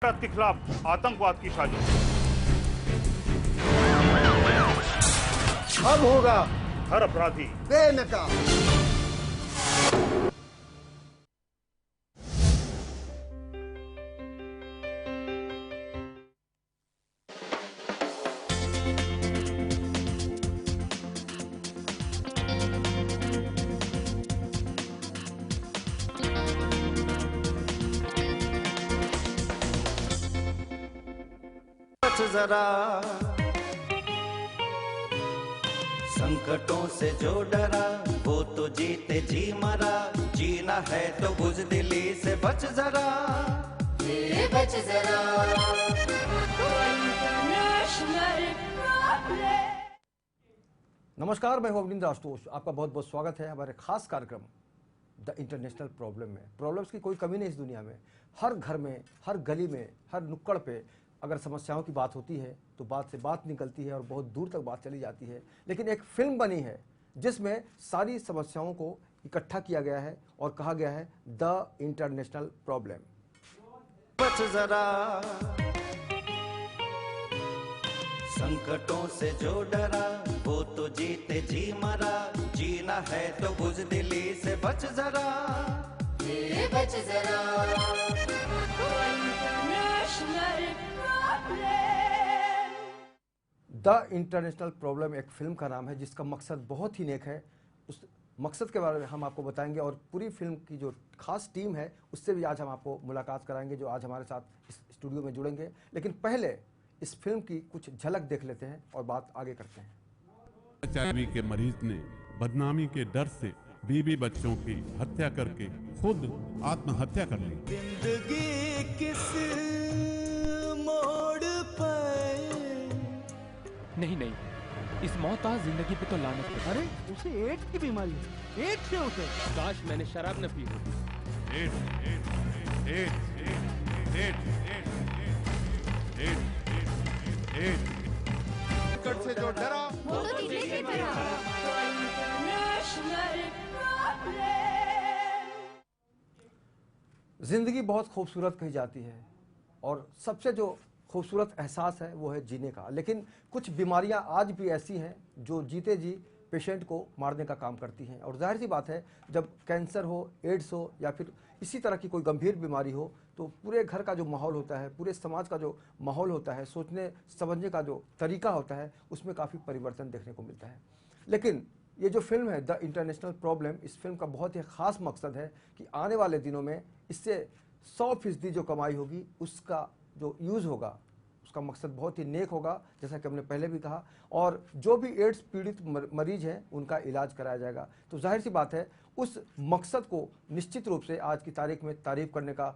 भारत के खिलाफ आतंकवाद की साजिश। अब होगा हर अपराधी बेनकाब। जरा संकटों से जो डरा वो तो जीते जी मरा, जीना है तो बुज़दिली से बच जरा, बच जरा। नमस्कार, मैं हूं अवनींद्र आशुतोष। आपका बहुत बहुत स्वागत है हमारे खास कार्यक्रम द इंटरनेशनल प्रॉब्लम में। प्रॉब्लम्स की कोई कमी नहीं इस दुनिया में। हर घर में, हर गली में, हर नुक्कड़ पे अगर समस्याओं की बात होती है तो बात से बात निकलती है और बहुत दूर तक बात चली जाती है। लेकिन एक फिल्म बनी है जिसमें सारी समस्याओं को इकट्ठा किया गया है और कहा गया है द इंटरनेशनल प्रॉब्लम। बच जरा संकटों से जो डरा वो तो जीते जी मरा, जीना है तो बुज़दिली से बच जरा, बच जरा। द इंटरनेशनल प्रॉब्लम एक फिल्म का नाम है जिसका मकसद बहुत ही नेक है। उस मकसद के बारे में हम आपको बताएंगे और पूरी फिल्म की जो खास टीम है उससे भी आज हम आपको मुलाकात कराएंगे जो आज हमारे साथ इस स्टूडियो में जुड़ेंगे। लेकिन पहले इस फिल्म की कुछ झलक देख लेते हैं और बात आगे करते हैं। HIV के मरीज ने बदनामी के डर से बीवी बच्चों की हत्या करके खुद आत्महत्या कर ली। जिंदगी किस मोड़ पर नहीं, इस मौताज जिंदगी पे तो लानत है। अरे उसे एड्स की बीमारी है, एड्स है उसे। काश मैंने शराब न पी होती। संकट से जो डरा वो तो जीते जी मरा। ज़िंदगी बहुत खूबसूरत कही जाती है और सबसे जो खूबसूरत एहसास है वो है जीने का। लेकिन कुछ बीमारियां आज भी ऐसी हैं जो जीते जी पेशेंट को मारने का काम करती हैं। और जाहिर सी बात है जब कैंसर हो, एड्स हो या फिर इसी तरह की कोई गंभीर बीमारी हो तो पूरे घर का जो माहौल होता है, पूरे समाज का जो माहौल होता है, सोचने समझने का जो तरीका होता है उसमें काफ़ी परिवर्तन देखने को मिलता है। लेकिन ये जो फिल्म है द इंटरनेशनल प्रॉब्लम, इस फिल्म का बहुत ही ख़ास मकसद है कि आने वाले दिनों में इससे 100% जो कमाई होगी उसका जो यूज़ होगा उसका मकसद बहुत ही नेक होगा, जैसा कि हमने पहले भी कहा। और जो भी एड्स पीड़ित मरीज हैं उनका इलाज कराया जाएगा। तो जाहिर सी बात है उस मकसद को निश्चित रूप से आज की तारीख में तारीफ़ करने का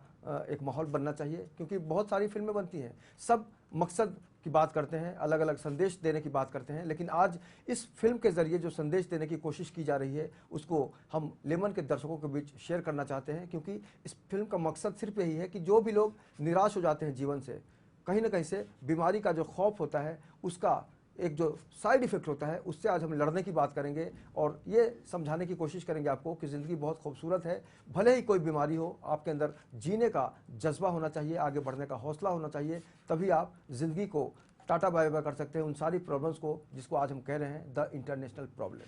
एक माहौल बनना चाहिए, क्योंकि बहुत सारी फिल्में बनती हैं, सब मकसद की बात करते हैं, अलग अलग संदेश देने की बात करते हैं। लेकिन आज इस फिल्म के ज़रिए जो संदेश देने की कोशिश की जा रही है उसको हम लेमन के दर्शकों के बीच शेयर करना चाहते हैं, क्योंकि इस फिल्म का मकसद सिर्फ यही है कि जो भी लोग निराश हो जाते हैं जीवन से, कहीं ना कहीं से बीमारी का जो खौफ होता है उसका एक जो साइड इफ़ेक्ट होता है उससे आज हम लड़ने की बात करेंगे और ये समझाने की कोशिश करेंगे आपको कि ज़िंदगी बहुत खूबसूरत है। भले ही कोई बीमारी हो, आपके अंदर जीने का जज्बा होना चाहिए, आगे बढ़ने का हौसला होना चाहिए, तभी आप ज़िंदगी को टाटा बाय बाय कर सकते हैं उन सारी प्रॉब्लम्स को जिसको आज हम कह रहे हैं द इंटरनेशनल प्रॉब्लम।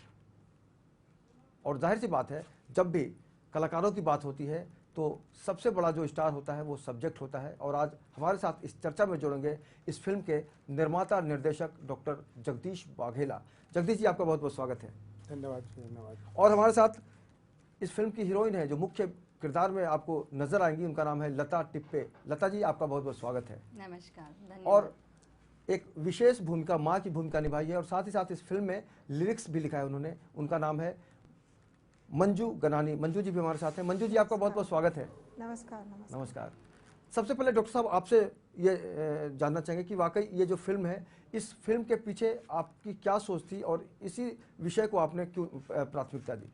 और जाहिर सी बात है जब भी कलाकारों की बात होती है तो सबसे बड़ा जो स्टार होता है वो सब्जेक्ट होता है। और आज हमारे साथ इस चर्चा में जुड़ेंगे इस फिल्म के निर्माता निर्देशक डॉक्टर जगदीश वाघेला। जगदीश जी, आपका बहुत बहुत स्वागत है। धन्यवाद। और हमारे साथ इस फिल्म की हीरोइन है जो मुख्य किरदार में आपको नजर आएंगी, उनका नाम है लता टिप्पे। लता जी, आपका बहुत बहुत स्वागत है। नमस्कार, धन्यवाद। और एक विशेष भूमिका, माँ की भूमिका निभाई है और साथ ही साथ इस फिल्म में लिरिक्स भी लिखा है उन्होंने, उनका नाम है मंजू गनानी। मंजू जी भी हमारे साथ हैं। मंजू जी, आपका बहुत बहुत स्वागत है। नमस्कार। सबसे पहले डॉक्टर साहब आपसे ये जानना चाहेंगे कि वाकई ये जो फिल्म है, इस फिल्म के पीछे आपकी क्या सोच थी और इसी विषय को आपने क्यों प्राथमिकता दी?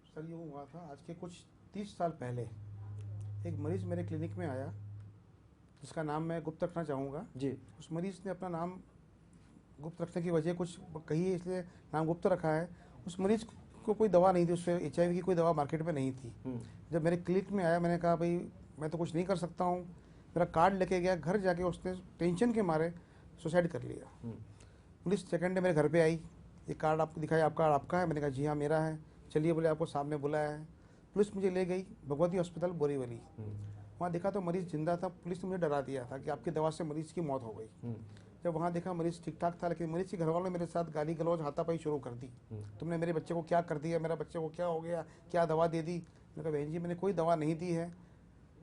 सर, ये हुआ था आज के कुछ 30 साल पहले एक मरीज़ मेरे क्लिनिक में आया जिसका नाम मैं गुप्त रखना चाहूँगा जी। उस मरीज़ ने अपना नाम गुप्त रखने की वजह कुछ कही है, इसलिए नाम गुप्त रखा है। उस मरीज़ को कोई दवा नहीं थी, उससे HIV की कोई दवा मार्केट में नहीं थी। जब मेरे क्लिनिक में आया मैंने कहा भाई मैं तो कुछ नहीं कर सकता हूँ, मेरा कार्ड लेके गया, घर जाके उसने टेंशन के मारे सुसाइड कर लिया। पुलिस सेकंड डे मेरे घर पे आई, ये कार्ड आपको दिखाया, आपका कार्ड आपका है? मैंने कहा जी हाँ मेरा है। चलिए बोले आपको सामने बुलाया है। पुलिस मुझे ले गई भगवती हॉस्पिटल बोरीवली। वहाँ देखा तो मरीज़ जिंदा था। पुलिस ने मुझे डरा दिया था कि आपकी दवा से मरीज़ की मौत हो गई। जब वहाँ देखा मरीज़ ठीक ठाक था, लेकिन मरीज़ के घर वालों ने मेरे साथ गाली गलौज हाथापाई शुरू कर दी। तुमने मेरे बच्चे को क्या कर दिया, मेरा बच्चे को क्या हो गया, क्या दवा दे दी? मैंने कहा बहन जी मैंने कोई दवा नहीं दी है।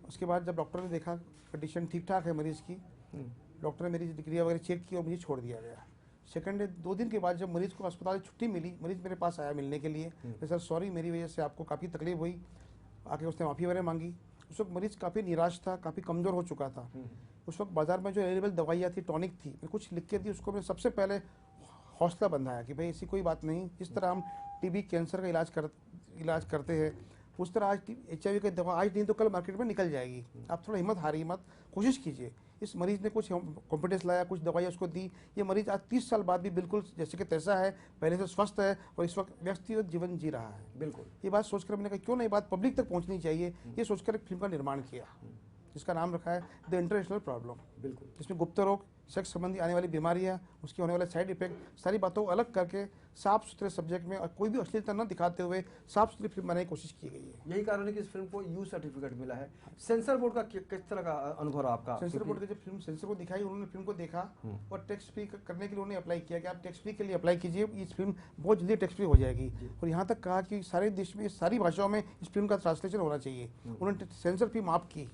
उसके बाद जब डॉक्टर ने देखा कंडीशन ठीक ठाक है मरीज़ की, डॉक्टर ने मेरी क्रिया वगैरह चेक की और मुझे छोड़ दिया गया। सेकंड डे 2 दिन के बाद जब मरीज़ को अस्पताल से छुट्टी मिली, मरीज़ मेरे पास आया मिलने के लिए। मैं सर सॉरी मेरी वजह से आपको काफ़ी तकलीफ हुई। आके उसने माफ़ी वगैरह मांगी। उस वक्त मरीज़ काफ़ी निराश था, काफ़ी कमज़ोर हो चुका था। उस वक्त बाज़ार में जो अवेलेबल दवाइयाँ थी, टॉनिक थी, मैं कुछ लिख के दी उसको। मैं सबसे पहले हौसला बंधाया कि भाई ऐसी कोई बात नहीं, जिस तरह हम टीबी कैंसर का इलाज करते हैं उस तरह आज HIV की दवा आज नहीं तो कल मार्केट में निकल जाएगी। आप थोड़ा हिम्मत हारिए मत, कोशिश कीजिए। इस मरीज़ ने कुछ कॉन्फिडेंस लाया, कुछ दवाइयाँ उसको दी। ये मरीज़ आज 30 साल बाद भी बिल्कुल जैसे कि तैसा है, पहले से स्वस्थ है और इस वक्त व्यवस्थित जीवन जी रहा है। बिल्कुल। ये बात सोचकर मैंने कहा क्यों नहीं बात पब्लिक तक पहुंचनी चाहिए, ये सोचकर एक फिल्म का निर्माण किया जिसका नाम रखा है द इंटरनेशनल प्रॉब्लम। बिल्कुल। जिसमें गुप्त रोग, सेक्स संबंधी आने वाली बीमारियां, उसके होने वाले साइड इफेक्ट, सारी बातों को अलग करके साफ सुथरे सब्जेक्ट में और कोई भी अश्लीलता न दिखाते हुए साफ सुथरी फिल्म बनाने की कोशिश की गई है। यही कारण है कि इस फिल्म को यू सर्टिफिकेट मिला है। सेंसर बोर्ड का किस तरह का अनुभव रहा आपका? सेंसर बोर्ड की जब फिल्म सेंसर को दिखाई, उन्होंने फिल्म को देखा और टैक्स फ्री करने के लिए उन्होंने अप्लाई किया कि आप टैक्स फ्री के लिए अप्लाई कीजिए, इस फिल्म बहुत जल्दी टैक्स फ्री हो जाएगी। और यहाँ तक कहा कि सारे देश में सारी भाषाओं में इस फिल्म का ट्रांसलेशन होना चाहिए। उन्होंने सेंसर फी माफ की।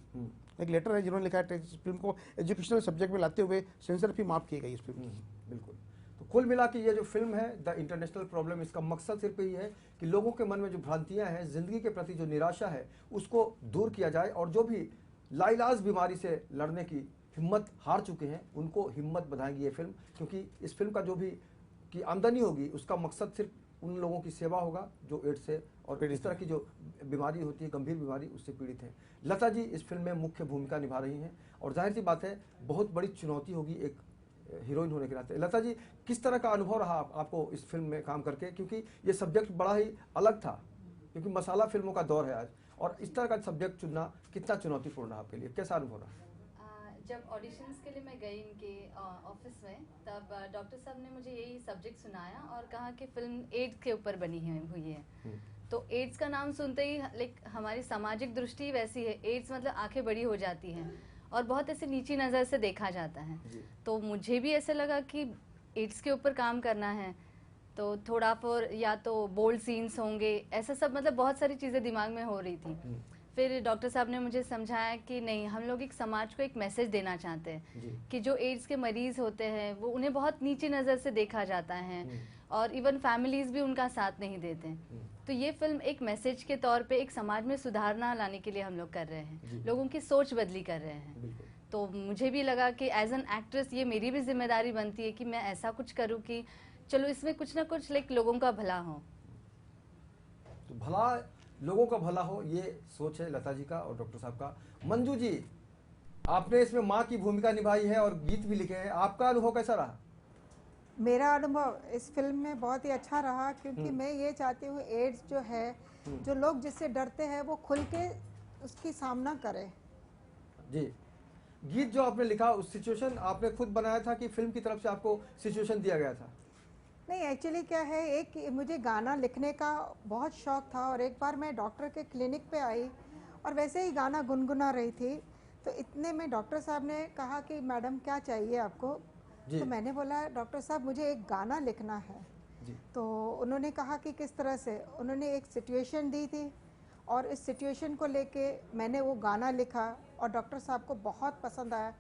एक लेटर है जिन्होंने लिखा है फिल्म को एजुकेशनल सब्जेक्ट में लाते हुए सेंसर फी माफ की गई इस फिल्म की। बिल्कुल। तो कुल मिला के ये जो फिल्म है द इंटरनेशनल प्रॉब्लम, इसका मकसद सिर्फ यही है कि लोगों के मन में जो भ्रांतियां हैं, जिंदगी के प्रति जो निराशा है, उसको दूर किया जाए और जो भी लाइलाज बीमारी से लड़ने की हिम्मत हार चुके हैं उनको हिम्मत बधाएगी ये फिल्म। क्योंकि इस फिल्म का जो भी की आमदनी होगी उसका मकसद सिर्फ उन लोगों की सेवा होगा जो एड्स से और इस तरह की जो बीमारी होती है, गंभीर बीमारी, उससे पीड़ित हैं। लता जी इस फिल्म में मुख्य भूमिका निभा रही हैं और जाहिर सी बात है बहुत बड़ी चुनौती होगी एक हीरोइन होने के नाते। लता जी किस तरह का अनुभव रहा आपको इस फिल्म में काम करके? क्योंकि ये सब्जेक्ट बड़ा ही अलग था, क्योंकि मसाला फिल्मों का दौर है आज, और इस तरह का सब्जेक्ट चुनना कितना चुनौतीपूर्ण रहा आपके लिए? कैसा अनुभव रहा? जब ऑडिशंस के लिए मैं गई इनके ऑफिस में, तब डॉक्टर साहब ने मुझे यही सब्जेक्ट सुनाया और कहा कि फिल्म एड्स के ऊपर बनी हुई है। तो एड्स का नाम सुनते ही लाइक हमारी सामाजिक दृष्टि वैसी है, एड्स मतलब आंखें बड़ी हो जाती हैं और बहुत ऐसे नीची नज़र से देखा जाता है। तो मुझे भी ऐसे लगा कि एड्स के ऊपर काम करना है तो थोड़ा फिर या तो बोल्ड सीन्स होंगे, ऐसा सब मतलब बहुत सारी चीज़ें दिमाग में हो रही थी। फिर डॉक्टर साहब ने मुझे समझाया कि नहीं, हम लोग एक समाज को एक मैसेज देना चाहते हैं कि जो एड्स के मरीज़ होते हैं वो उन्हें बहुत नीची नज़र से देखा जाता है और इवन फैमिलीज़ भी उनका साथ नहीं देते। तो ये फिल्म एक मैसेज के तौर पे एक समाज में सुधारना लाने के लिए हम लोग कर रहे हैं, लोगों की सोच बदली कर रहे हैं। तो मुझे भी लगा कि एज एन एक्ट्रेस ये मेरी भी जिम्मेदारी बनती है कि मैं ऐसा कुछ करूँ कि चलो इसमें कुछ ना कुछ लाइक लोगों का भला हो। तो भला, लोगों का भला हो, ये सोच है लता जी का और डॉक्टर साहब का। मंजू जी, आपने इसमें माँ की भूमिका निभाई है और गीत भी लिखे हैं, आपका अनुभव कैसा रहा? मेरा अनुभव इस फिल्म में बहुत ही अच्छा रहा, क्योंकि मैं ये चाहती हूँ एड्स जो है, जो लोग जिससे डरते हैं वो खुल के उसकी सामना करें। जी, गीत जो आपने लिखा उस सिचुएशन आपने खुद बनाया था कि फिल्म की तरफ से आपको सिचुएशन दिया गया था? नहीं, एक्चुअली क्या है, एक मुझे गाना लिखने का बहुत शौक था और एक बार मैं डॉक्टर के क्लिनिक पे आई और वैसे ही गाना गुनगुना रही थी, तो इतने में डॉक्टर साहब ने कहा कि मैडम क्या चाहिए आपको? तो मैंने बोला डॉक्टर साहब मुझे एक गाना लिखना है। तो उन्होंने कहा कि किस तरह से? उन्होंने एक सिचुएशन दी थी और इस सिचुएशन को लेके मैंने वो गाना लिखा और डॉक्टर साहब को बहुत पसंद आया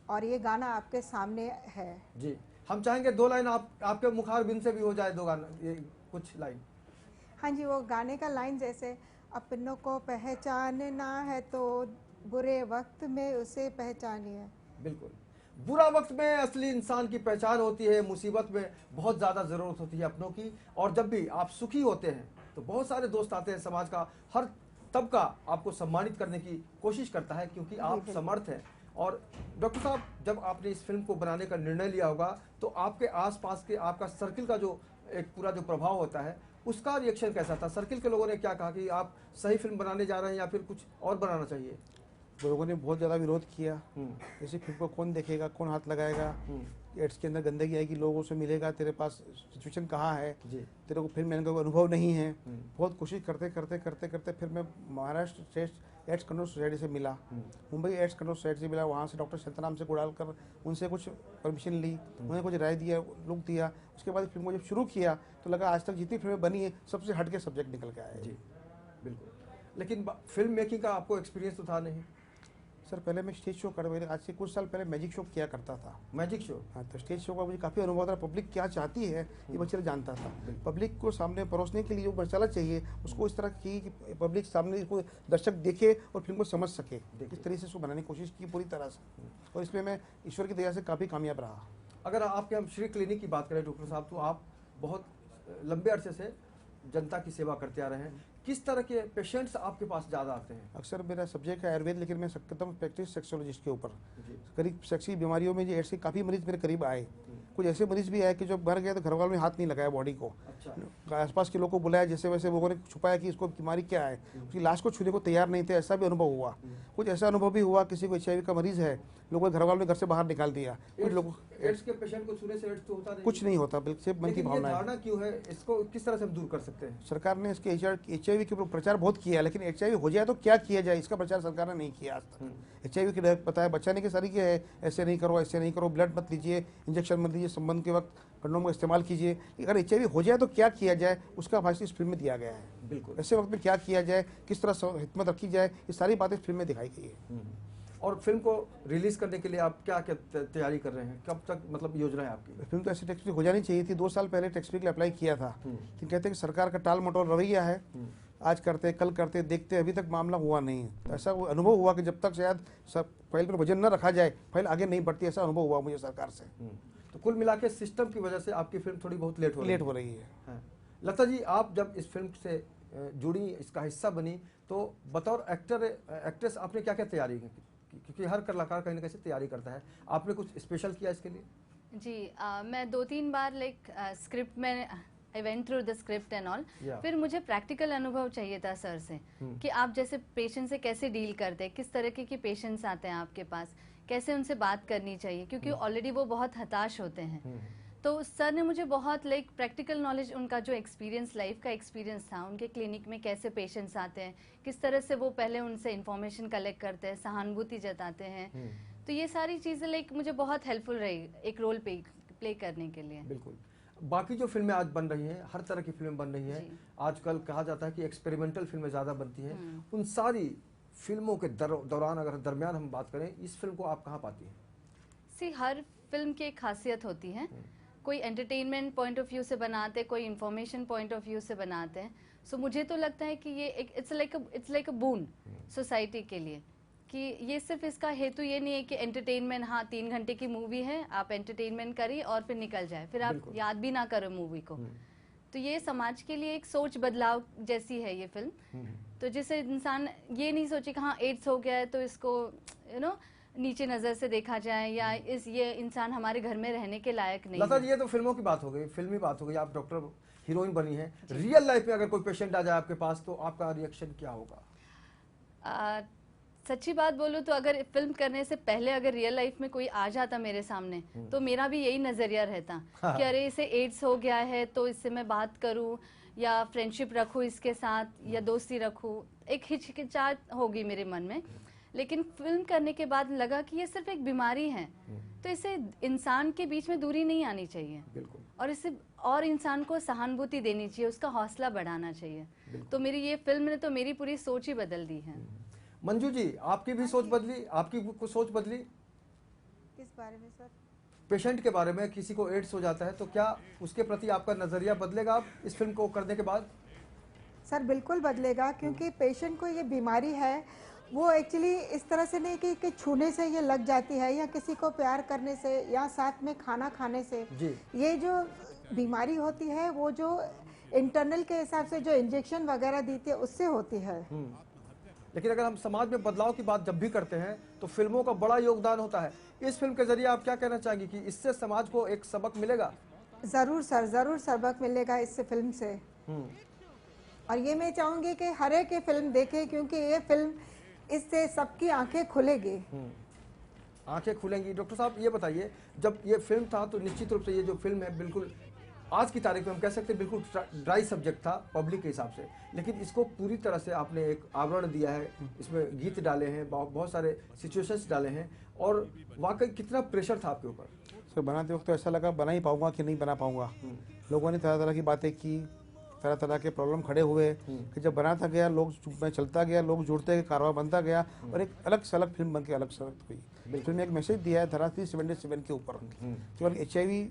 और ये गाना आपके सामने है। जी, हम चाहेंगे 2 लाइन आपके मुखारबिंद से भी हो जाए, 2 गाना, ये कुछ लाइन। हाँ जी, वो गाने का लाइन जैसे, अपनों को पहचानना है तो बुरे वक्त में उसे पहचानिए। बिल्कुल, बुरा वक्त में असली इंसान की पहचान होती है, मुसीबत में बहुत ज़्यादा ज़रूरत होती है अपनों की। और जब भी आप सुखी होते हैं तो बहुत सारे दोस्त आते हैं, समाज का हर तबका आपको सम्मानित करने की कोशिश करता है क्योंकि आप समर्थ हैं। और डॉक्टर साहब, जब आपने इस फिल्म को बनाने का निर्णय लिया होगा तो आपके आसपास के आपका सर्किल का जो एक पूरा जो प्रभाव होता है उसका रिएक्शन कैसा था? सर्किल के लोगों ने क्या कहा कि आप सही फिल्म बनाने जा रहे हैं या फिर कुछ और बनाना चाहिए? लोगों ने बहुत ज़्यादा विरोध किया। जैसे फिल्म को कौन देखेगा, कौन हाथ लगाएगा, एड्स के अंदर गंदगी आएगी, लोगों से मिलेगा, तेरे पास सिचुएशन कहाँ है, तेरे को फिल्म मैंने का अनुभव नहीं है। बहुत कोशिश करते करते करते करते फिर मैं Maharashtra state AIDS control society से मिला, मुंबई एड्स कंट्रोल सोसाइटी से मिला। वहाँ से डॉक्टर शतनाम से गुड़ाल कर उनसे कुछ परमिशन ली, उन्होंने कुछ राय दिया, लुक दिया। उसके बाद फिल्म को जब शुरू किया तो लगा आज तक जितनी फिल्में बनी है सबसे हट के सब्जेक्ट निकल के आया है। जी बिल्कुल। लेकिन फिल्म मेकिंग का आपको एक्सपीरियंस तो था नहीं? सर पहले मैं स्टेज शो कर, आज से कुछ साल पहले मैजिक शो किया करता था। Magic show? हाँ, तो स्टेज शो का मुझे काफ़ी अनुभव था। पब्लिक क्या चाहती है ये बच्चे जानता था। पब्लिक को सामने परोसने के लिए जो मसाला चाहिए उसको इस तरह की कि पब्लिक सामने इसको दर्शक देखे और फिल्म को समझ सके, इस तरीके से उसको बनाने की कोशिश की पूरी तरह से, और इसमें मैं ईश्वर की दया से काफ़ी कामयाब रहा। अगर आपके हम श्री क्लिनिक की बात करें डॉक्टर साहब, तो आप बहुत लंबे अरसे से जनता की सेवा करते आ रहे हैं। किस तरह के पेशेंट्स आपके पास ज़्यादा आते हैं? अक्सर मेरा सब्जेक्ट है आयुर्वेद, लेकिन मैं करता हूँ प्रैक्टिस सेक्सोलॉजिस्ट के ऊपर। करीब सेक्स की बीमारियों में जो एड्स के काफ़ी मरीज मेरे करीब आए। कुछ ऐसे मरीज भी आए कि जब मर गए तो घर वालों ने हाथ नहीं लगाया बॉडी को। आसपास के लोगों को बुलाया, जैसे वैसे लोगों ने छुपाया कि इसको बीमारी क्या है, उसकी लाश को छूने को तैयार नहीं थे, ऐसा भी अनुभव हुआ। कुछ ऐसा अनुभव भी हुआ किसी को HIV का मरीज है, लोगों घर वालों ने घर से बाहर निकाल दिया। कुछ लोगों एड्स के पेशेंट को छूने से एड्स तो होता नहीं? कुछ नहीं होता, बिल्कुल सिर्फ मन की भावना है। धारणा क्यों है? इसको किस तरह से हम दूर कर सकते हैं? सरकार ने इसके HIV के ऊपर प्रचार बहुत किया, लेकिन HIV हो जाए तो क्या किया जाए इसका प्रचार सरकार ने नहीं किया आज तक। HIV की पता है, बचाने के सारी क्या है, ऐसे नहीं करो, ऐसे नहीं करो, ब्लड मत लीजिए, इंजेक्शन मत लीजिए, संबंध के वक्त कंडोम का इस्तेमाल कीजिए। अगर HIV हो जाए तो क्या किया जाए उसका भाषण इस फिल्म में दिया गया है। बिल्कुल। ऐसे वक्त में क्या किया जाए, किस तरह हिम्मत रखी जाए, ये सारी बातें फिल्म में दिखाई गई है। और फिल्म को रिलीज करने के लिए आप क्या क्या तैयारी कर रहे हैं? कब तक मतलब योजना है आपकी? फिल्म तो ऐसे टेक्स्ट हो जानी चाहिए थी। 2 साल पहले टेक्स्ट के लिए अप्लाई किया था, लेकिन कहते हैं कि सरकार का टाल मटोल रवैया है, आज करते कल करते देखते, अभी तक मामला हुआ नहीं है। तो ऐसा अनुभव हुआ कि जब तक शायद सब फाइल पर वजन न रखा जाए फाइल आगे नहीं बढ़ती, ऐसा अनुभव हुआ मुझे सरकार से। तो कुल मिला के सिस्टम की वजह से आपकी फिल्म थोड़ी बहुत लेट हो रही है। लता जी, आप जब इस फिल्म से जुड़ी, इसका हिस्सा बनी, तो बतौर एक्ट्रेस आपने क्या क्या तैयारी की? क्योंकि हर कलाकार कहीं ना कहीं तैयारी करता है, आपने कुछ स्पेशल किया इसके लिए? जी मैं 2-3 बार स्क्रिप्ट में I went through the script and all. फिर मुझे प्रैक्टिकल अनुभव चाहिए था सर से कि आप जैसे पेशेंट से कैसे डील करते हैं, किस तरीके के पेशेंट्स आते हैं आपके पास, कैसे उनसे बात करनी चाहिए, क्योंकि ऑलरेडी वो बहुत हताश होते हैं। तो सर ने मुझे बहुत प्रैक्टिकल नॉलेज, उनका जो एक्सपीरियंस, लाइफ का एक्सपीरियंस था, उनके क्लिनिक में कैसे पेशेंट्स आते हैं, किस तरह से वो पहले उनसे इंफॉर्मेशन कलेक्ट करते हैं, सहानुभूति जताते हैं। तो ये सारी चीज़ें मुझे बहुत हेल्पफुल रही एक रोल प्ले करने के लिए। बिल्कुल। बाकी जो फिल्में आज बन रही हैं, हर तरह की फिल्म बन रही है, आजकल कहा जाता है कि एक्सपेरिमेंटल फिल्में ज़्यादा बनती हैं। उन सारी फिल्मों के दौरान, अगर दरमियान हम बात करें, इस फिल्म को आप कहाँ पाती हैं? हर फिल्म की एक खासियत होती है। कोई एंटरटेनमेंट पॉइंट ऑफ व्यू से बनाते हैं, कोई इंफॉर्मेशन पॉइंट ऑफ व्यू से बनाते हैं। सो मुझे तो लगता है कि ये एक it's like a boon society के लिए, कि ये सिर्फ इसका हेतु ये नहीं है कि एंटरटेनमेंट, हाँ 3 घंटे की मूवी है, आप एंटरटेनमेंट करिए और फिर निकल जाए, फिर आप याद भी ना करो मूवी को। तो ये समाज के लिए एक सोच बदलाव जैसी है ये फिल्म। तो जिससे इंसान ये नहीं सोचे कि हाँ एड्स हो गया है तो इसको नीचे नजर से देखा जाए, या ये इंसान हमारे घर में रहने के लायक नहीं। लता जी, ये तो फिल्मों की बात हो गई, फिल्मी बात हो गई, आप डॉक्टर हीरोइन बनी है। रियल लाइफ में अगर कोई पेशेंट आ जाए आपके पास तो आपका रिएक्शन क्या होगा? सच्ची बात बोलूं तो अगर फिल्म करने से पहले अगर रियल लाइफ में कोई आ जाता मेरे सामने, तो मेरा भी यही नजरिया रहता कि अरे इसे एड्स हो गया है तो इससे मैं बात करूं या फ्रेंडशिप रखूं इसके साथ या दोस्ती रखूं, एक हिचकिचाहट होगी मेरे मन में। लेकिन फिल्म करने के बाद लगा कि ये सिर्फ एक बीमारी है, तो इससे इंसान के बीच में दूरी नहीं आनी चाहिए। बिल्कुल। और इससे और इंसान को सहानुभूति देनी चाहिए, उसका हौसला बढ़ाना चाहिए। तो मेरी ये फिल्म ने तो मेरी पूरी सोच ही बदल दी है। मंजू जी, आपकी भी सोच बदली? आपकी कुछ सोच बदली किस बारे में सर? पेशेंट के बारे में। किसी को एड्स हो जाता है तो क्या उसके प्रति आपका नजरिया बदलेगा आप इस फिल्म को करने के बाद? सर बिल्कुल बदलेगा, क्योंकि पेशेंट को ये बीमारी है, वो एक्चुअली इस तरह से नहीं कि छूने से ये लग जाती है या किसी को प्यार करने से या साथ में खाना खाने से। ये जो बीमारी होती है वो जो इंटरनल के हिसाब से जो इंजेक्शन वगैरह देती है उससे होती है। लेकिन अगर हम समाज में बदलाव की बात जब भी करते हैं तो फिल्मों का बड़ा योगदान होता है। इस फिल्म के जरिए आप क्या कहना चाहेंगे कि इससे समाज को एक सबक मिलेगा? जरूर सर, जरूर सबक मिलेगा इससे फिल्म से। और ये मैं चाहूंगी कि हर एक फिल्म देखे, क्योंकि ये फिल्म इससे सबकी आंखें खुलेगी। आंखें खुलेंगी। डॉक्टर साहब ये बताइए, जब ये फिल्म था तो निश्चित रूप से ये जो फिल्म है बिल्कुल आज की तारीख में हम कह सकते हैं बिल्कुल ड्राई सब्जेक्ट था पब्लिक के हिसाब से, लेकिन इसको पूरी तरह से आपने एक आवरण दिया है, इसमें गीत डाले हैं, बहुत सारे सिचुएशंस डाले हैं, और वाकई कितना प्रेशर था आपके ऊपर? सर बनाते वक्त तो ऐसा लगा बना ही पाऊंगा कि नहीं बना पाऊंगा। लोगों ने तरह तरह की बातें की, तरह तरह के प्रॉब्लम खड़े हुए कि जब बनाता गया लोग मैं चलता गया, लोग जुड़ते गए, कारवा बनता गया और एक अलग से अलग फिल्म बन के अलग से अलग हुई। फिल्म में एक मैसेज दिया है धरा 377 के ऊपर, केवल HIV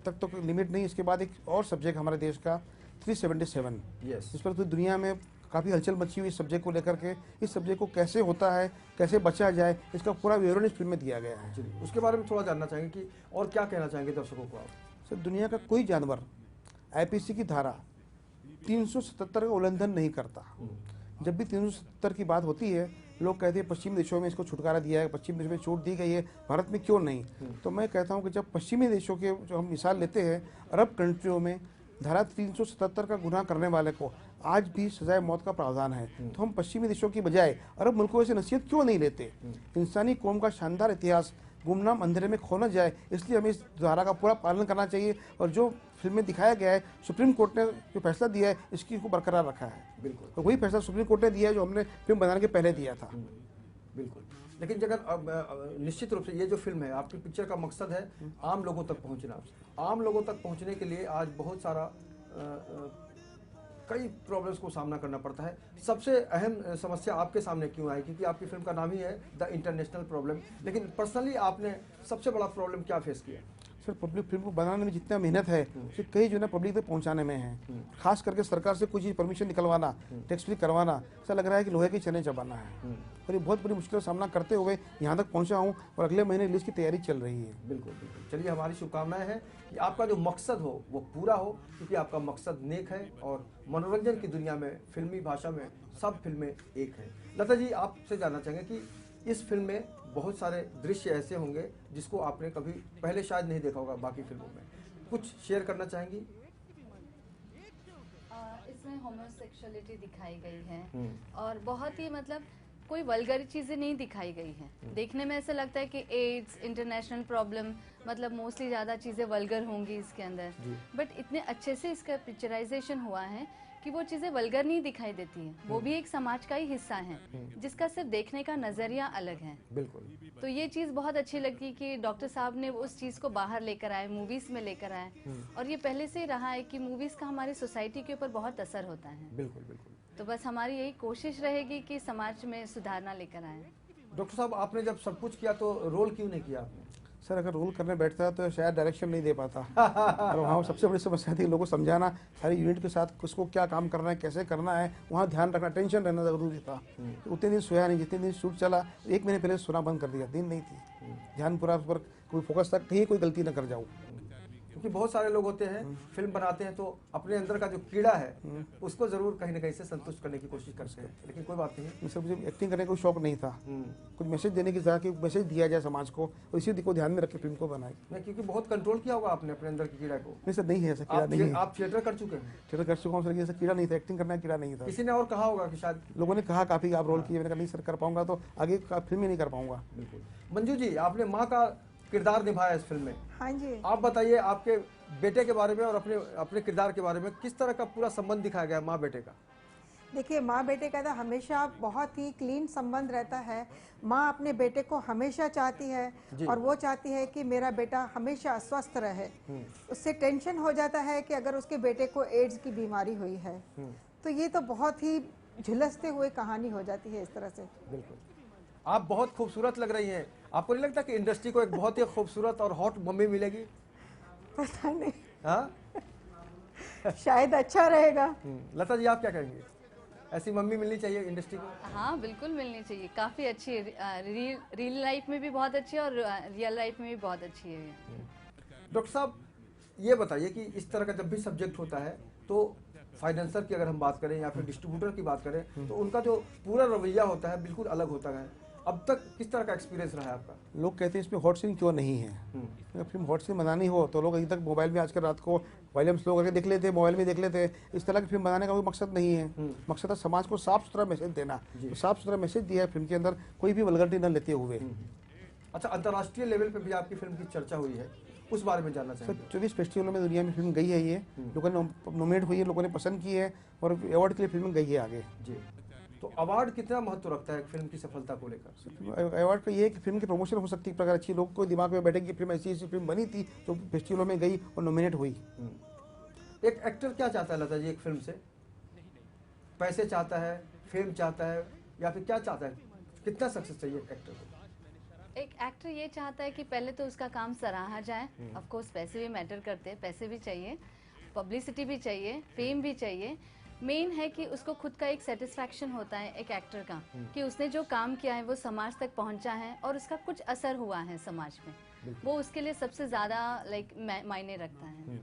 तक तो कोई लिमिट नहीं, इसके बाद एक और सब्जेक्ट हमारे देश का 377, इस पर पूरी दुनिया में काफ़ी हलचल मची हुई इस सब्जेक्ट को लेकर के। इस सब्जेक्ट को कैसे होता है, कैसे बचा जाए, इसका पूरा विवरण इस फिल्म में दिया गया है। उसके बारे में थोड़ा जानना चाहेंगे कि और क्या कहना चाहेंगे दर्शकों को आप? सर दुनिया का कोई जानवर IPC की धारा 377 का उल्लंघन नहीं करता। जब भी 370 की बात होती है लोग कहते हैं पश्चिमी देशों में इसको छुटकारा दिया है, पश्चिमी देशों में छूट दी गई है, भारत में क्यों नहीं? तो मैं कहता हूं कि जब पश्चिमी देशों के जो हम मिसाल लेते हैं, अरब कंट्रियों में धारा 377 का गुनाह करने वाले को आज भी सजाए मौत का प्रावधान है, तो हम पश्चिमी देशों की बजाय अरब मुल्कों से नसीहत क्यों नहीं लेते? इंसानी कौम का शानदार इतिहास गुमनाम अंधेरे में खो न जाए, इसलिए हमें इस धारा का पूरा पालन करना चाहिए। और जो फिल्म में दिखाया गया है, सुप्रीम कोर्ट ने जो फैसला दिया है इसकी को बरकरार रखा है। बिल्कुल, तो वही फैसला सुप्रीम कोर्ट ने दिया है जो हमने फिल्म बनाने के पहले दिया था। बिल्कुल। लेकिन अगर निश्चित रूप से ये जो फिल्म है, आपकी पिक्चर का मकसद है आम लोगों तक पहुंचना। आम लोगों तक पहुंचने के लिए आज बहुत सारा कई प्रॉब्लम्स को सामना करना पड़ता है। सबसे अहम समस्या आपके सामने क्यों आई? क्योंकि आपकी फिल्म का नाम ही है द इंटरनेशनल प्रॉब्लम, लेकिन पर्सनली आपने सबसे बड़ा प्रॉब्लम क्या फेस किया? सर पब्लिक फिल्म को बनाने में जितना मेहनत है उसे कई जो है पब्लिक तक पहुंचाने में है। खास करके सरकार से कोई चीज़ परमिशन निकलवाना, टैक्स फ्री करवाना, ऐसा लग रहा है कि लोहे के चने चबाना है। और ये बहुत बड़ी मुश्किल का सामना करते हुए यहाँ तक पहुँचा हूँ और अगले महीने रिलीज की तैयारी चल रही है। बिल्कुल बिल्कुल। चलिए, हमारी शुभकामनाएं हैं कि आपका जो मकसद हो वो पूरा हो, क्योंकि आपका मकसद नेक है और मनोरंजन की दुनिया में, फिल्मी भाषा में सब फिल्में एक हैं। लता जी, आपसे जानना चाहेंगे कि इस फिल्म में बहुत सारे दृश्य ऐसे होंगे जिसको आपने कभी पहले शायद नहीं देखा होगा बाकी फिल्मों में, कुछ शेयर करना चाहेंगी? इसमें होमोसेक्सुअलिटी दिखाई गई है और बहुत ही मतलब कोई वल्गर चीजें नहीं दिखाई गई हैं। देखने में ऐसा लगता है कि एड्स, इंटरनेशनल प्रॉब्लम, मतलब मोस्टली ज्यादा चीजें वल्गर होंगी इसके अंदर, बट इतने अच्छे से इसका पिक्चराइजेशन हुआ है कि वो चीजें वल्गर नहीं दिखाई देती हैं। वो भी एक समाज का ही हिस्सा है जिसका सिर्फ देखने का नजरिया अलग है। बिल्कुल। तो ये चीज बहुत अच्छी लगी कि डॉक्टर साहब ने उस चीज को बाहर लेकर आए, मूवीज में लेकर आए। और ये पहले से ही रहा है कि मूवीज का हमारी सोसाइटी के ऊपर बहुत असर होता है। बिल्कुल बिल्कुल। तो बस हमारी यही कोशिश रहेगी कि समाज में सुधारना लेकर आए। डॉक्टर साहब, आपने जब सब कुछ किया तो रोल क्यों नहीं किया आपने? सर अगर रोल करने बैठता तो शायद डायरेक्शन नहीं दे पाता। और वहाँ सबसे बड़ी समस्या थी लोगों को समझाना, सारी यूनिट के साथ किसको क्या काम करना है, कैसे करना है, वहाँ ध्यान रखना, टेंशन रहना जरूरी था। उतने दिन सोया नहीं, जितने दिन शूट चला 1 महीने पहले सोना बंद कर दिया, दिन नहीं थी, ध्यान पूरा उस पर कोई फोकस था, कहीं कोई गलती न कर जाऊँ। क्योंकि बहुत सारे लोग होते हैं फिल्म बनाते हैं तो अपने अंदर का जो कीड़ा है उसको जरूर कहीं ना कहीं से संतुष्ट करने की कोशिश करते हैं, लेकिन कोई बात नहीं। सर मुझे एक्टिंग करने का कोई शौक नहीं था, कुछ मैसेज देने की था कि मैसेज दिया जाए समाज को, और इसी को ध्यान में रख के फिल्म को बनाई। नहीं, क्योंकि बहुत कंट्रोल किया होगा आपने अपने अंदर की कीड़ा को। नहीं सर, नहीं है ऐसा कीड़ा, नहीं है। आप थिएटर कर चुके हैं? थिएटर कर चुका हूँ सर, ऐसा कीड़ा नहीं था, एक्टिंग करना कीड़ा नहीं था। किसी ने और कहा होगा कि शायद लोगों ने कहा काफी आप रोल किए, मैंने कहा नहीं सर कर पाऊंगा तो आगे का फिल्म ही नहीं कर पाऊंगा। बिल्कुल। मंजू जी, आपने माँ का किरदार निभाया इस फिल्म में। हाँ जी। आप बताइए आपके बेटे के बारे में और अपने किरदार के बारे में, किस तरह का पूरा संबंध दिखाया गया माँ बेटे का? देखिए, माँ बेटे का तो हमेशा बहुत ही क्लीन संबंध रहता है। माँ अपने बेटे को हमेशा चाहती है और वो चाहती है कि मेरा बेटा हमेशा स्वस्थ रहे। उससे टेंशन हो जाता है कि अगर उसके बेटे को एड्स की बीमारी हुई है, तो ये तो बहुत ही झुलसते हुए कहानी हो जाती है इस तरह से। बिल्कुल। आप बहुत खूबसूरत लग रही हैं। आपको नहीं लगता कि इंडस्ट्री को एक बहुत ही खूबसूरत और हॉट मम्मी मिलेगी? पता नहीं, हाँ शायद अच्छा रहेगा। लता जी, आप क्या कहेंगे? ऐसी मम्मी मिलनी चाहिए इंडस्ट्री को? हाँ बिल्कुल मिलनी चाहिए, काफी अच्छी है। रियल लाइफ में भी बहुत अच्छी है और रियल लाइफ में भी बहुत अच्छी है। डॉक्टर साहब, ये बताइए कि इस तरह का जब भी सब्जेक्ट होता है तो फाइनेंसर की अगर हम बात करें या फिर डिस्ट्रीब्यूटर की बात करें तो उनका जो पूरा रवैया होता है बिल्कुल अलग होता है। अब तक किस तरह का एक्सपीरियंस रहा है आपका? लोग कहते हैं इसमें हॉट सीन क्यों नहीं है। अगर फिल्म हॉट सीन बनानी हो तो लोग अभी तक मोबाइल में आजकल रात को वॉल्यूम्स लोग करके देख लेते हैं, मोबाइल में देख लेते हैं। इस तरह की फिल्म बनाने का कोई मकसद नहीं है। मकसद है समाज को साफ सुथरा मैसेज देना। तो साफ सुथरा मैसेज दिया है फिल्म के अंदर, कोई भी वल्गरिटी न लेते हुए। अच्छा, अंतर्राष्ट्रीय लेवल पे भी आपकी फिल्म की चर्चा हुई है, उस बारे में जानना सर चाहेंगे? 24 फेस्टिवलों में दुनिया में फिल्म गई है। ये लोगों ने नॉमिनेट हुई है, लोगों ने पसंद की है और अवार्ड के लिए फिल्म गई है आगे। जी, तो अवार्ड कितना महत्व रखता है फिल्म की सफलता को लेकर? अवार्ड का ये है कि फिल्म की प्रमोशन हो सकती है प्रकार अच्छी, लोग को दिमाग में बैठे कि फिल्म ऐसी ऐसी फिल्म बनी थी तो फेस्टिवलों में गई और नॉमिनेट हुई। एक एक्टर क्या चाहता है लता जी एक फिल्म से? पैसे चाहता है, फेम चाहता है, या फिर क्या चाहता है? कितना सक्सेस चाहिए एक एक्टर को? एक एक्टर ये चाहता है कि पहले तो उसका काम सराहा जाए। ऑफ कोर्स पैसे भी मैटर करते हैं, पैसे भी चाहिए, पब्लिसिटी भी चाहिए, फेम भी चाहिए। मेन है कि उसको खुद का एक सेटिस्फैक्शन होता है एक एक्टर का कि उसने जो काम किया है वो समाज तक पहुंचा है और उसका कुछ असर हुआ है समाज में, वो उसके लिए सबसे ज़्यादा मायने रखता है।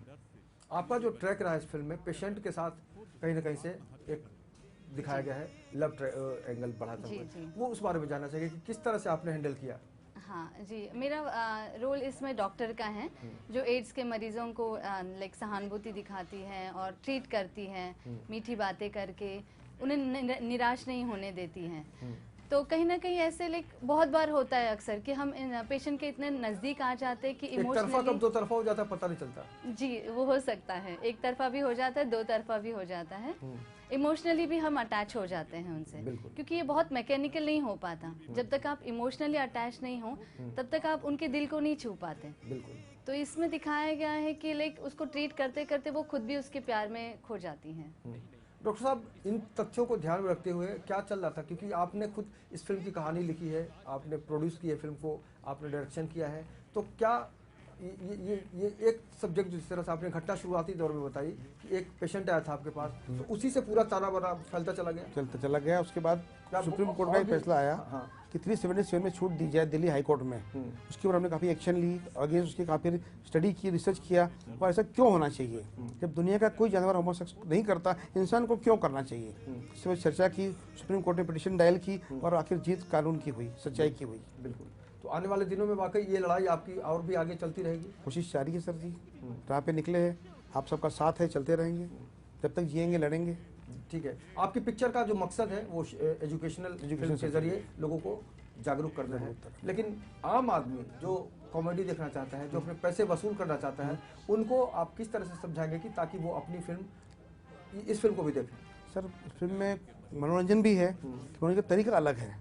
आपका जो ट्रैक रहा है इस फिल्म में पेशेंट के साथ कहीं ना कहीं से एक दिखाया गया है लव एंगल बढ़ाता हुआ, वो उस बारे में जानना चाहिए कि किस तरह से आपने हैंडल किया? हाँ जी, मेरा रोल इसमें डॉक्टर का है जो एड्स के मरीजों को लाइक सहानुभूति दिखाती है और ट्रीट करती है, मीठी बातें करके उन्हें निराश नहीं होने देती है। तो कहीं ना कहीं ऐसे लाइक बहुत बार होता है अक्सर कि हम पेशेंट के इतने नज़दीक आ जाते हैं कि एक तरफा कब दो तरफा हो जाता है पता नहीं चलता। जी, वो हो सकता है, एक तरफा भी हो जाता है, दो तरफा भी हो जाता है। इमोशनली भी हम अटैच हो जाते हैं उनसे, क्योंकि ये बहुत मैकेनिकल नहीं हो पाता। जब तक आप इमोशनली अटैच नहीं हो तब तक आप उनके दिल को नहीं छू पाते। बिल्कुल। तो इसमें दिखाया गया है कि लाइक उसको ट्रीट करते करते वो खुद भी उसके प्यार में खो जाती हैं। डॉक्टर साहब, इन तथ्यों को ध्यान में रखते हुए क्या चल रहा था, क्योंकि आपने खुद इस फिल्म की कहानी लिखी है, आपने प्रोड्यूस की है फिल्म को, आपने डायरेक्शन किया है, तो क्या ये एक सब्जेक्ट जिस तरह से आपने घटना शुरुआती दौर में बताई कि एक पेशेंट आया था आपके पास, तो उसी से पूरा ताना बाना फैलता चला गया। उसके बाद सुप्रीम कोर्ट का एक फैसला आया कि 377 में छूट दी जाए दिल्ली हाई कोर्ट में। उसके ऊपर हमने काफ़ी एक्शन ली, आगे उसकी काफ़ी स्टडी की, रिसर्च किया और ऐसा क्यों होना चाहिए। जब दुनिया का कोई जानवर होमोसेक्स नहीं करता, इंसान को क्यों करना चाहिए। इस पर चर्चा की, सुप्रीम कोर्ट ने पिटीशन दायर की और आखिर जीत कानून की हुई, सच्चाई की हुई। बिल्कुल। तो आने वाले दिनों में वाकई ये लड़ाई आपकी और भी आगे चलती रहेगी? कोशिश जारी है सर जी, राह पे निकले हैं, आप सबका साथ है, चलते रहेंगे, जब तक जिएंगे लड़ेंगे। ठीक है। आपकी पिक्चर का जो मकसद है वो एजुकेशन के जरिए लोगों को जागरूक करना है, लेकिन आम आदमी जो कॉमेडी देखना चाहता है, जो अपने पैसे वसूल करना चाहता है, उनको आप किस तरह से समझाएंगे कि ताकि वो अपनी फिल्म, इस फिल्म को भी देखें? सर फिल्म में मनोरंजन भी है, मनोरंजन का तरीका अलग है।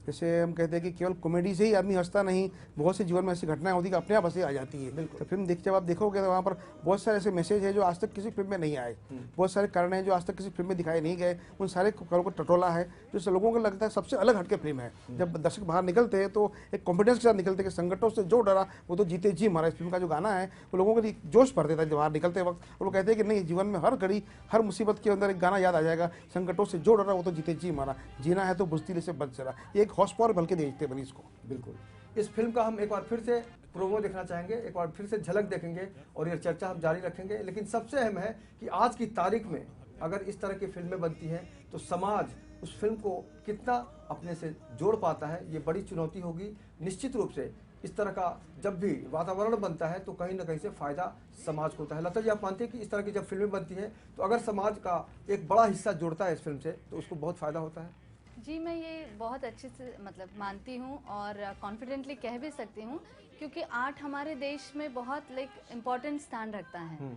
जैसे हम कहते हैं कि केवल कॉमेडी से ही आदमी हंसता नहीं, बहुत से जीवन में ऐसी घटनाएं होती है कि अपने आप हंसी आ जाती है। तो फिल्म जब आप देखोगे तो वहाँ पर बहुत सारे ऐसे मैसेज है जो आज तक किसी फिल्म में नहीं आए, बहुत सारे कारण हैं जो आज तक किसी फिल्म में दिखाए नहीं गए, उन सारे कारणों को टटोला है जो लोगों को लगता है सबसे अलग हटके फिल्म है। जब दर्शक बाहर निकलते हैं तो एक कॉन्फिडेंस के साथ निकलते हैं कि संकटों से जो डरा वो तो जीते जी मरा। इस फिल्म का जो गाना है वो लोगों को जोश भर देता है बाहर निकलते वक्त, और वो कहते हैं कि नहीं, जीवन में हर घड़ी हर मुसीबत के अंदर एक गाना याद आ जाएगा, संकटों से जो डरा वो तो जीते जी मरा, जीना है तो बुज़दिली से बच जरा। ये एक हॉर्स पावर बल्कि देखते बनी इसको। बिल्कुल। इस फिल्म का हम एक बार फिर से प्रोमो देखना चाहेंगे, एक बार फिर से झलक देखेंगे और ये चर्चा हम जारी रखेंगे। लेकिन सबसे अहम है कि आज की तारीख में अगर इस तरह की फिल्में बनती हैं तो समाज उस फिल्म को कितना अपने से जोड़ पाता है, ये बड़ी चुनौती होगी। निश्चित रूप से इस तरह का जब भी वातावरण बनता है तो कहीं ना कहीं से फायदा समाज को होता है। लता जी, आप मानते हैं कि इस तरह की जब फिल्में बनती हैं तो अगर समाज का एक बड़ा हिस्सा जुड़ता है इस फिल्म से तो उसको बहुत फायदा होता है? जी, मैं ये बहुत अच्छे से मतलब मानती हूँ और कॉन्फिडेंटली कह भी सकती हूँ, क्योंकि आर्ट हमारे देश में बहुत लाइक इम्पोर्टेंट स्थान रखता है।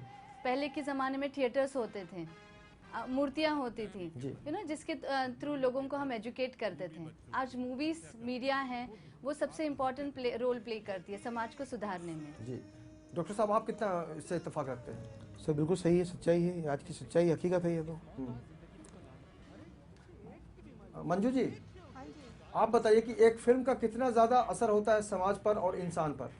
पहले के ज़माने में थिएटर्स होते थे, मूर्तियाँ होती थी, जिसके थ्रू लोगों को हम एजुकेट करते थे। आज मूवीज़, मीडिया है, वो सबसे इम्पोर्टेंट रोल प्ले करती है समाज को सुधारने में। जी डॉक्टर साहब, आप कितना इससे इत्तेफाक रखते हैं? सर बिल्कुल सही है, सच्चाई है, आज की सच्चाई हकीकत है ये तो। मंजू जी, आप बताइए कि एक फिल्म का कितना ज़्यादा असर होता है समाज पर और इंसान पर?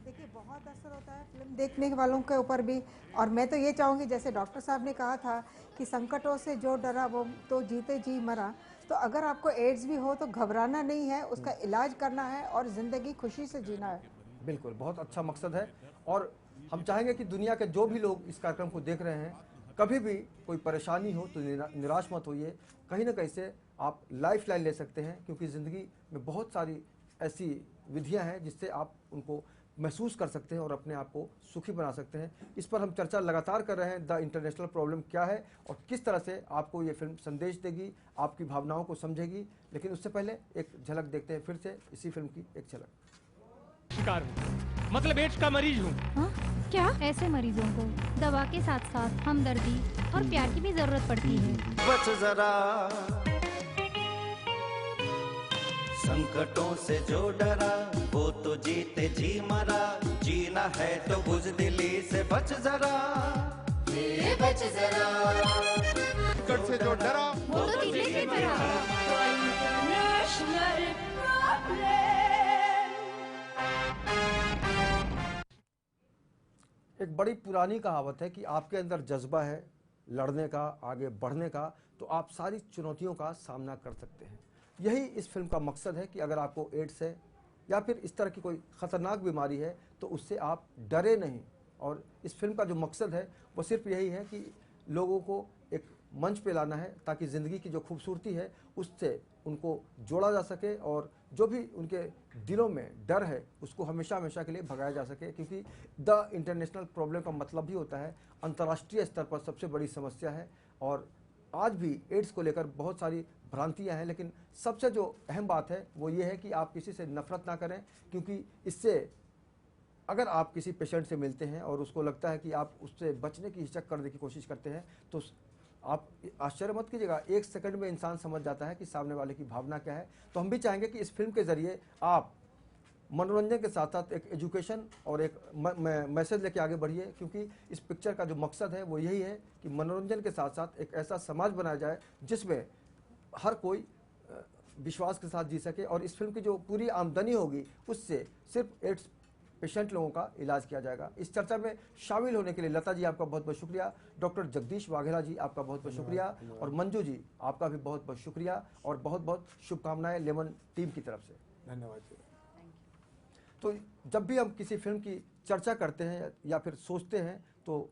देखिए, बहुत असर होता है फिल्म देखने वालों के ऊपर भी। और मैं तो ये चाहूँगी, जैसे डॉक्टर साहब ने कहा था कि संकटों से जो डरा वो तो जीते जी मरा, तो अगर आपको एड्स भी हो तो घबराना नहीं है, उसका इलाज करना है और ज़िंदगी खुशी से जीना है। बिल्कुल, बहुत अच्छा मकसद है। और हम चाहेंगे कि दुनिया के जो भी लोग इस कार्यक्रम को देख रहे हैं कभी भी कोई परेशानी हो तो निराश मत होइए, कहीं ना कहीं से आप लाइफ लाइन ले सकते हैं, क्योंकि ज़िंदगी में बहुत सारी ऐसी विधियां हैं जिससे आप उनको महसूस कर सकते हैं और अपने आप को सुखी बना सकते हैं। इस पर हम चर्चा लगातार कर रहे हैं, द इंटरनेशनल प्रॉब्लम क्या है और किस तरह से आपको ये फिल्म संदेश देगी, आपकी भावनाओं को समझेगी। लेकिन उससे पहले एक झलक देखते हैं फिर से इसी फिल्म की एक झलक। शिकार हूँ, मतलब एड्स का मरीज हूँ। हाँ? क्या? ऐसे मरीजों को दवा के साथ साथ हमदर्दी और प्यार की भी जरूरत पड़ती है। बच जरा संकटों से जो डरा वो तो जीते जी मरा, जीना है तो बुज़दिली से बच जरा, बच जरा। संकट से जो डरा वो तो जीते जी मरा। एक बड़ी पुरानी कहावत है कि आपके अंदर जज्बा है लड़ने का, आगे बढ़ने का, तो आप सारी चुनौतियों का सामना कर सकते हैं। यही इस फिल्म का मकसद है कि अगर आपको एड्स है या फिर इस तरह की कोई ख़तरनाक बीमारी है तो उससे आप डरे नहीं। और इस फिल्म का जो मकसद है वो सिर्फ यही है कि लोगों को एक मंच पे लाना है ताकि ज़िंदगी की जो खूबसूरती है उससे उनको जोड़ा जा सके और जो भी उनके दिलों में डर है उसको हमेशा हमेशा के लिए भगाया जा सके। क्योंकि द इंटरनेशनल प्रॉब्लम का मतलब ही होता है अंतर्राष्ट्रीय स्तर पर सबसे बड़ी समस्या है। और आज भी एड्स को लेकर बहुत सारी भ्रांतियां हैं, लेकिन सबसे जो अहम बात है वो ये है कि आप किसी से नफरत ना करें, क्योंकि इससे अगर आप किसी पेशेंट से मिलते हैं और उसको लगता है कि आप उससे बचने की हिचक करने की कोशिश करते हैं तो आप आश्चर्य मत कीजिएगा, 1 सेकंड में इंसान समझ जाता है कि सामने वाले की भावना क्या है। तो हम भी चाहेंगे कि इस फिल्म के ज़रिए आप मनोरंजन के साथ साथ एक एजुकेशन और एक मैसेज लेके आगे बढ़िए, क्योंकि इस पिक्चर का जो मकसद है वो यही है कि मनोरंजन के साथ साथ एक ऐसा समाज बनाया जाए जिसमें हर कोई विश्वास के साथ जी सके। और इस फिल्म की जो पूरी आमदनी होगी उससे सिर्फ एड्स पेशेंट लोगों का इलाज किया जाएगा। इस चर्चा में शामिल होने के लिए लता जी आपका बहुत बहुत शुक्रिया, डॉक्टर जगदीश वाघेला जी आपका बहुत बहुत शुक्रिया और मंजू जी आपका भी बहुत बहुत शुक्रिया और बहुत बहुत शुभकामनाएं लेमन टीम की तरफ से। धन्यवाद जी। तो जब भी हम किसी फिल्म की चर्चा करते हैं या फिर सोचते हैं तो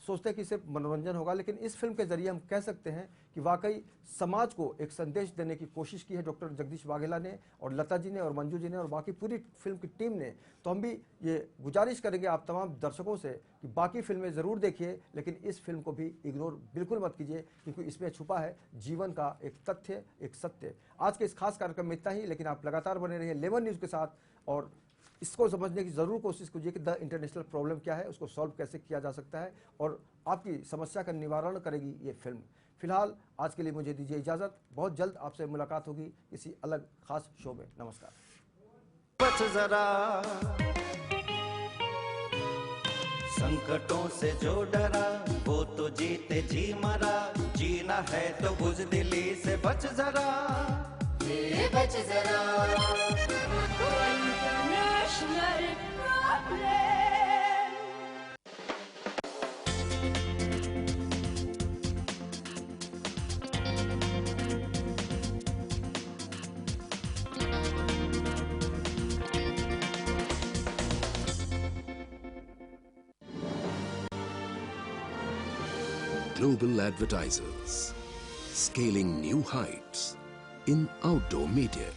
सोचते हैं कि सिर्फ मनोरंजन होगा, लेकिन इस फिल्म के जरिए हम कह सकते हैं कि वाकई समाज को एक संदेश देने की कोशिश की है डॉक्टर जगदीश वाघेला ने और लता जी ने और मंजू जी ने और बाकी पूरी फिल्म की टीम ने। तो हम भी ये गुजारिश करेंगे आप तमाम दर्शकों से कि बाकी फिल्में ज़रूर देखिए, लेकिन इस फिल्म को भी इग्नोर बिल्कुल मत कीजिए, क्योंकि इसमें छुपा है जीवन का एक तथ्य, एक सत्य। आज के इस खास कार्यक्रम में इतना ही, लेकिन आप लगातार बने रहिए लेमन न्यूज़ के साथ और इसको समझने की ज़रूर कोशिश कीजिए कि द इंटरनेशनल प्रॉब्लम क्या है, उसको सॉल्व कैसे किया जा सकता है और आपकी समस्या का निवारण करेगी ये फिल्म। फिलहाल आज के लिए मुझे दीजिए इजाज़त, बहुत जल्द आपसे मुलाकात होगी किसी अलग खास शो में। नमस्कार। बच जरा संकटों से जो डरा वो तो जीते जी मरा, जीना है तो बुज़दिली से बच जरा, बच जरा। Global advertisers scaling new heights in outdoor media.